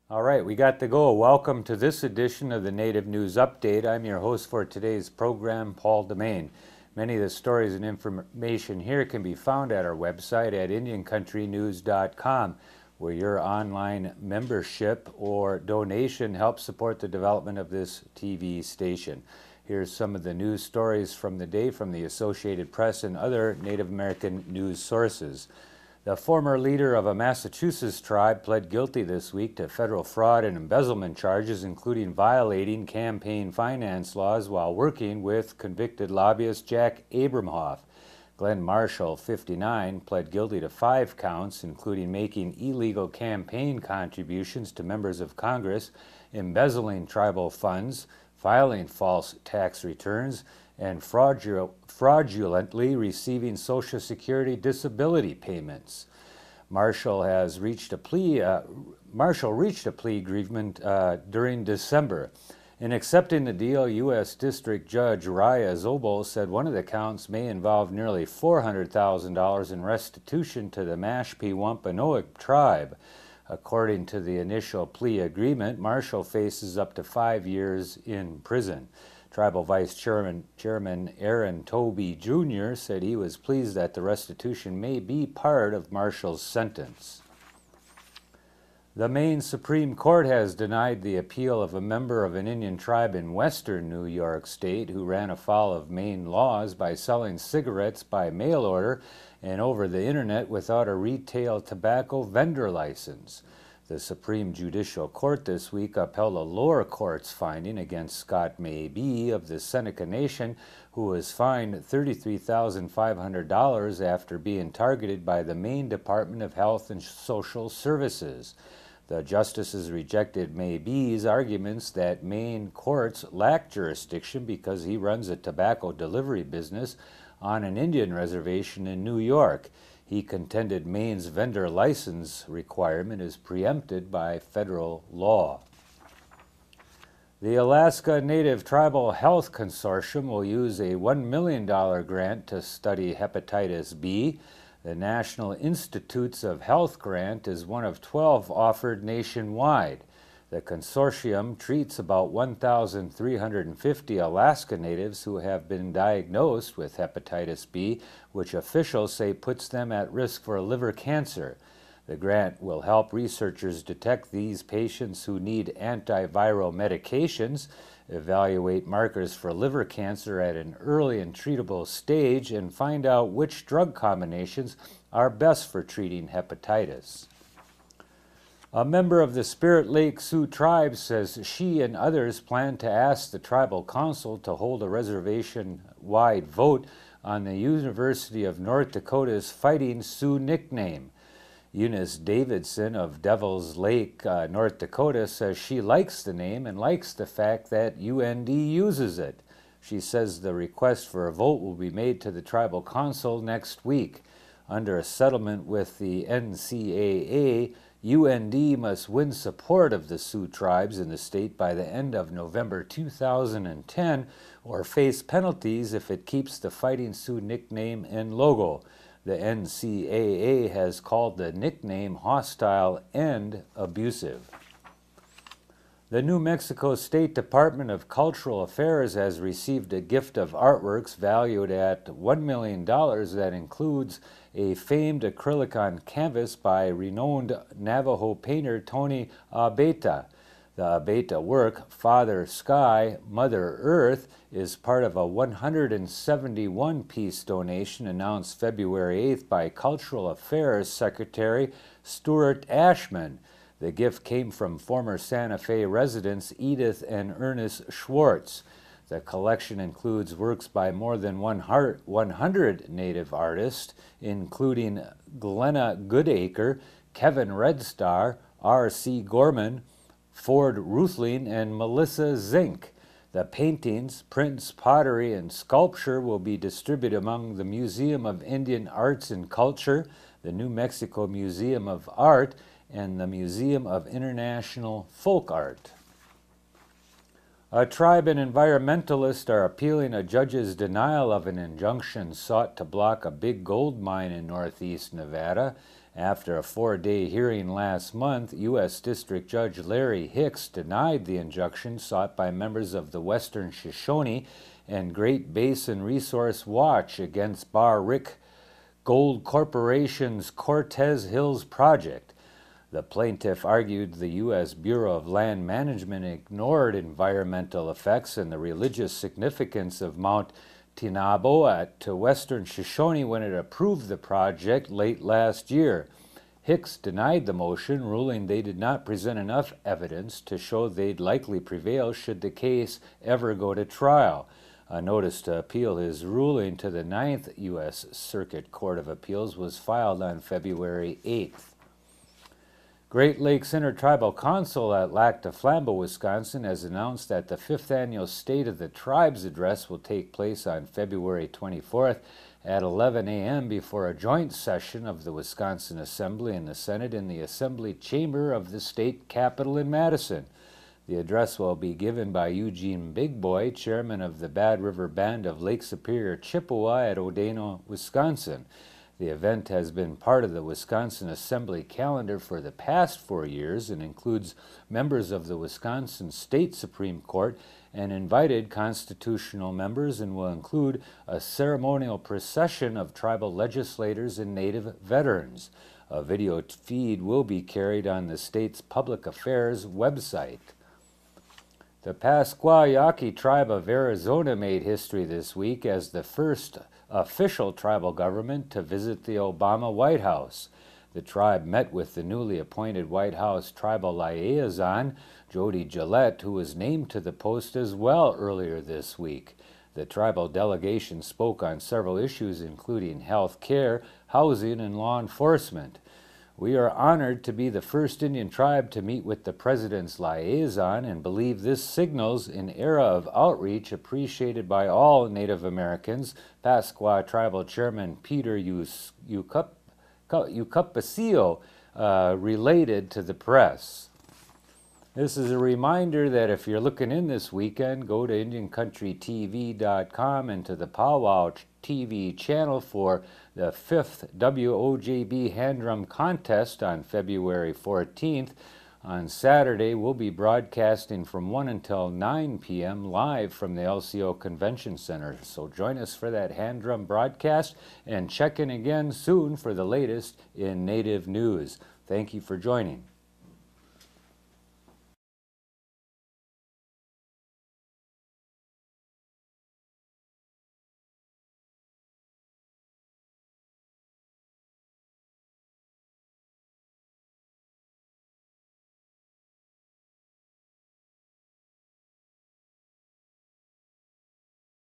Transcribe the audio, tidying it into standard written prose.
All right, we got to go. Welcome to this edition of the Native News Update. I'm your host for today's program, Paul Demain. Many of the stories and information here can be found at our website at IndianCountryNews.com, where your online membership or donation helps support the development of this TV station. Here's some of the news stories from the day from the Associated Press and other Native American news sources. The former leader of a Massachusetts tribe pled guilty this week to federal fraud and embezzlement charges, including violating campaign finance laws while working with convicted lobbyist Jack Abramhoff. Glenn Marshall, 59, pled guilty to 5 counts, including making illegal campaign contributions to members of Congress, embezzling tribal funds, filing false tax returns, and fraudulently receiving Social Security disability payments. Marshall reached a plea agreement during December. In accepting the deal, U.S. District Judge Raya Zobel said one of the counts may involve nearly $400,000 in restitution to the Mashpee Wampanoag tribe. According to the initial plea agreement, Marshall faces up to 5 years in prison. Tribal Vice Chairman Aaron Toby Jr. said he was pleased that the restitution may be part of Marshall's sentence. The Maine Supreme Court has denied the appeal of a member of an Indian tribe in western New York State who ran afoul of Maine laws by selling cigarettes by mail order and over the internet without a retail tobacco vendor license. The Supreme Judicial Court this week upheld a lower court's finding against Scott Mabee of the Seneca Nation, who was fined $33,500 after being targeted by the Maine Department of Health and Social Services. The justices rejected Mabee's arguments that Maine courts lack jurisdiction because he runs a tobacco delivery business on an Indian reservation in New York. He contended Maine's vendor license requirement is preempted by federal law. The Alaska Native Tribal Health Consortium will use a $1 million grant to study hepatitis B. The National Institutes of Health grant is one of 12 offered nationwide. The consortium treats about 1,350 Alaska Natives who have been diagnosed with hepatitis B, which officials say puts them at risk for liver cancer. The grant will help researchers detect these patients who need antiviral medications, evaluate markers for liver cancer at an early and treatable stage, and find out which drug combinations are best for treating hepatitis. A member of the Spirit Lake Sioux tribe says she and others plan to ask the tribal council to hold a reservation-wide vote on the University of North Dakota's Fighting Sioux nickname. Eunice Davidson of Devil's Lake, North Dakota, says she likes the name and likes the fact that UND uses it. She says the request for a vote will be made to the tribal council next week. Under a settlement with the NCAA, UND must win support of the Sioux tribes in the state by the end of November 2010 or face penalties if it keeps the Fighting Sioux nickname and logo. The NCAA has called the nickname hostile and abusive. The New Mexico State Department of Cultural Affairs has received a gift of artworks valued at $1 million that includes a famed acrylic on canvas by renowned Navajo painter Tony Abeta. The Abeta work, Father Sky, Mother Earth, is part of a 171-piece donation announced February 8th by Cultural Affairs Secretary Stuart Ashman. The gift came from former Santa Fe residents Edith and Ernest Schwartz. The collection includes works by more than 100 Native artists, including Glenna Goodacre, Kevin Redstar, R.C. Gorman, Ford Ruthling, and Melissa Zink. The paintings, prints, pottery, and sculpture will be distributed among the Museum of Indian Arts and Culture, the New Mexico Museum of Art, and the Museum of International Folk Art. A tribe and environmentalists are appealing a judge's denial of an injunction sought to block a big gold mine in northeast Nevada. After a 4-day hearing last month, U.S. District Judge Larry Hicks denied the injunction sought by members of the Western Shoshone and Great Basin Resource Watch against Barrick Gold Corporation's Cortez Hills project. The plaintiff argued the U.S. Bureau of Land Management ignored environmental effects and the religious significance of Mount Tinabo to Western Shoshone when it approved the project late last year. Hicks denied the motion, ruling they did not present enough evidence to show they'd likely prevail should the case ever go to trial. A notice to appeal his ruling to the 9th U.S. Circuit Court of Appeals was filed on February 8th. Great Lakes Intertribal Council at Lac du Flambeau, Wisconsin, has announced that the 5th Annual State of the Tribes Address will take place on February 24th at 11 a.m. before a joint session of the Wisconsin Assembly and the Senate in the Assembly Chamber of the state capitol in Madison. The address will be given by Eugene Big Boy, chairman of the Bad River Band of Lake Superior, Chippewa at Odeno, Wisconsin. The event has been part of the Wisconsin Assembly calendar for the past 4 years and includes members of the Wisconsin State Supreme Court and invited constitutional members, and will include a ceremonial procession of tribal legislators and Native veterans. A video feed will be carried on the state's public affairs website. The Pascua Yaqui tribe of Arizona made history this week as the first official tribal government to visit the Obama White House. The tribe met with the newly appointed White House tribal liaison, Jody Gillette, who was named to the post as well earlier this week. The tribal delegation spoke on several issues including health care, housing, and law enforcement. We are honored to be the first Indian tribe to meet with the President's liaison and believe this signals an era of outreach appreciated by all Native Americans, Pascua Tribal Chairman Peter Yucapasio related to the press. This is a reminder that if you're looking in this weekend, go to IndianCountryTV.com and to the Powwow TV channel for the 5th WOJB Hand Drum Contest on February 14th. On Saturday, we'll be broadcasting from 1 until 9 p.m. live from the LCO Convention Center. So join us for that hand drum broadcast and check in again soon for the latest in Native news. Thank you for joining.